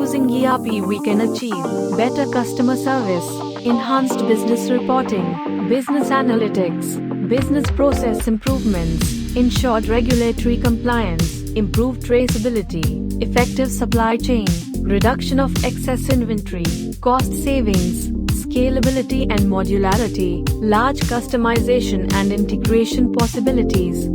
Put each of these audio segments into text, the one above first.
Using ERP, we can achieve better customer service, enhanced business reporting, business analytics, business process improvements, ensured regulatory compliance, improved traceability, effective supply chain, reduction of excess inventory, cost savings, scalability and modularity, large customization and integration possibilities.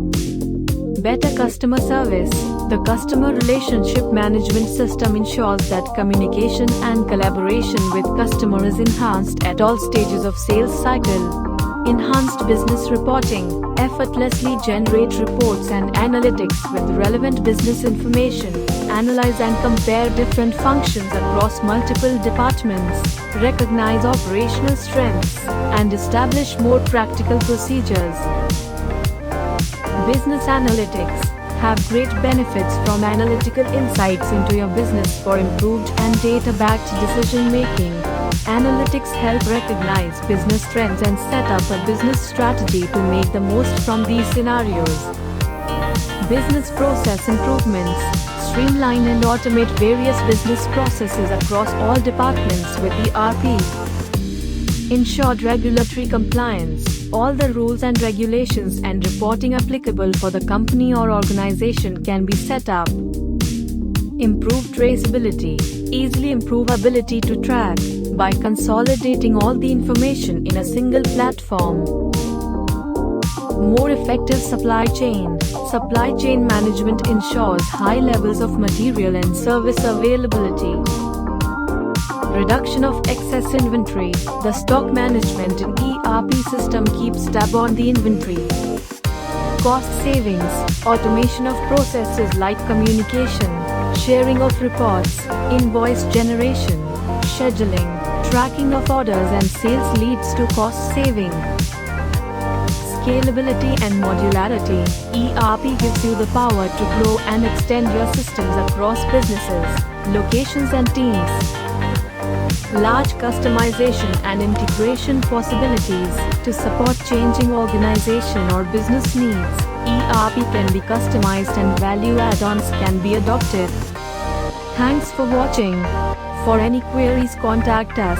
Better customer service. The customer relationship management system ensures that communication and collaboration with customer is enhanced at all stages of sales cycle. Enhanced business reporting. Effortlessly generate reports and analytics with relevant business information. Analyze and compare different functions across multiple departments. Recognize operational strengths and establish more practical procedures. Business analytics. Have great benefits from analytical insights into your business for improved and data-backed decision-making. Analytics help recognize business trends and set up a business strategy to make the most from these scenarios. Business process improvements. Streamline and automate various business processes across all departments with ERP. Ensured regulatory compliance. All the rules and regulations and reporting applicable for the company or organization can be set up. Improve traceability. Easily improve ability to track by consolidating all the information in a single platform. More effective supply chain. Supply chain management ensures high levels of material and service availability. Reduction of excess inventory. The stock management in ERP system keeps tab on the inventory. Cost savings. Automation of processes like communication, sharing of reports, invoice generation, scheduling, tracking of orders and sales leads to cost saving. Scalability and modularity. ERP gives you the power to grow and extend your systems across businesses, locations and teams. Large customization and integration possibilities. To support changing organization or business needs, ERP can be customized and value add-ons can be adopted. Thanks for watching. For any queries, contact us.